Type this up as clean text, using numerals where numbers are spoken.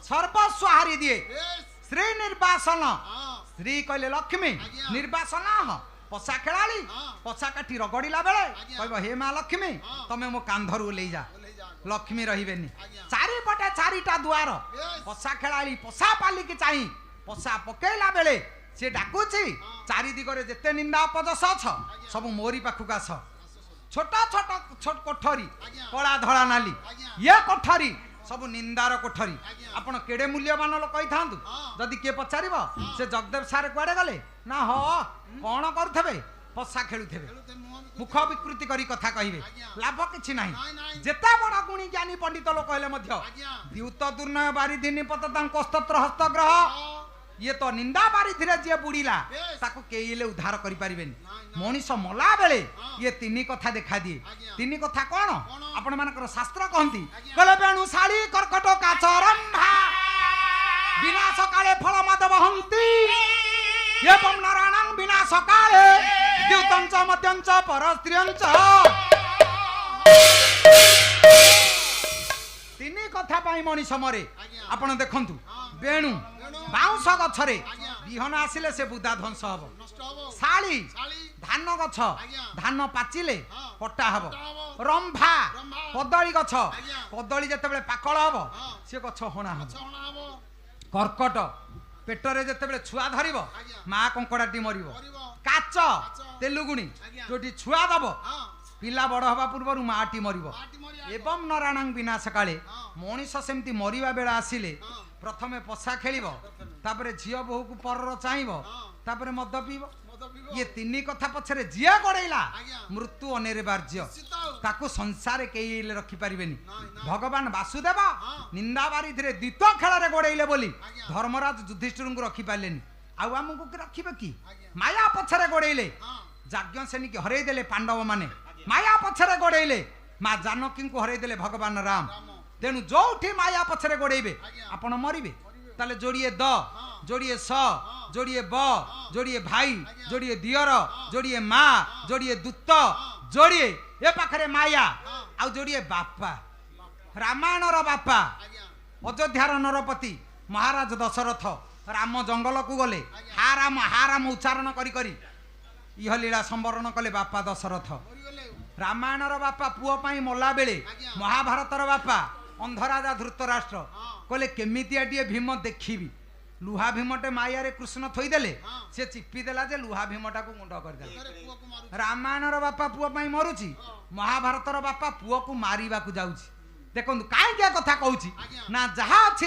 सर्वस्व हारी दिए श्री निर्वासन श्री कहले लक्ष्मी निर्वासन पशा खेलाड़ी पशा काठी रगड़िला बेले कहब हे माँ लक्ष्मी तमे मो कांधरू ले जा लक्ष्मी रहिबेनी चारिपटे चारिटा दुआर पशा खेलाड़ी पशा पाली की चाही पशा पकेला बेले से डाकुची चारि दिगरे जेते निंदा अपजस अछ सब मोरी पाखु आस छोट छोट छोट कोठरी कला धड़ा नाली ये कोठरी सब निंदार कोठरी आपण केड़े मूल्यवान लोक कही था जदि किए पचार से जगदेव सारे कुआडे गले ना हो कौन करुथे पशा खेलुथे मुख विकृति करी कथा कहिबे लाभ किछि नाही जेता बड़ा गुणी ज्ञानी पंडित लोक कहले मध्य द्युत दुर्नय बारिधि निपत तांको स्तोत्र हस्तग्रह ये तो निंदा बारिधि रे जे बुड़ीला ताको केइले उद्धार करि परिबेनी मनीष मला बेले ये तीन कथा देखा दिए तीन कथा कौन आपण मानकर शास्त्र कहती कहले बेणु शाली कर्कट काचरंभा विनाश काले फल मद वहंती एवं नारायणं विनाश काले द्युतंच मध्यंच परस्त्रियंच तीन कथा पाई मनीष मरे आपण देखंतु बेणु बाउंस गछरे बिहन आसिले से बुदा ध्वंस हबो शाली धान गछ धान पाचिले कटा हबो रंभा कदली गछ कदली जते बेले पाकळ हबो से गछ होना हबो कर्कट पेटरे जते बेले छुआ धरिबो मा कंकड़ाटी मरिबो काच तेलुगुणी जोटी छुआ दबो पिला बड़ हवा पूर्व माटी मरिबो एवं नारायणं विनाश काले मनीष सेमती मरिबा बेला आसिले प्रथमे पशा खेलिबो तापरे झियो बहु को परर चाहिबो तापरे मद पीबो ये तीन कथा पछरे जिया गड़ेला मृत्यु अनिवार्य ताकू संसार केइले रखि परिबेनी भगवान वासुदेव निंदा बारिधि द्वित खेल गड़ेले बोली धर्मराज युधिष्ठिर को रखि पालेनी आउ आमको रखिबे कि माया पछरे गड़ेले जाज्ञ सेनी की हरई देले पांडव माने माया पछरे गड़ेले माँ जानकी को हरई देले भगवान राम तेणु जोठी माया पछरे गड़ेबे आपण मरिबे ताले जोड़िए द जोड़िए स जोड़िए ब जोड़िए भाई जोड़िए दियर जोड़िए माँ जोड़िए दूत जोड़िए ए पाखरे माया आउ जोड़िए बापा रामायण रो बापा अयोध्यार नरपति महाराज दशरथ राम जंगल को गले हा राम उच्चारण करी करी इह लीला संवरण कले बापा दशरथ रामायण रो बापा पुओ पाई मला बेले महाभारत रो बापा अंधराजा धृतराष्ट्र कहले केमितिया भीम देखिबी लुहा भीमटे माया रे कृष्ण थोईदेले से चिपी देला जे लुहा भीमटा को मुंड कर रामायण रो बापा पुओ पाई मरुची महाभारत रो बापा पुओ को मारिबा को जाउची देखंतु काई क्या कथा कहूची ना जहा अछि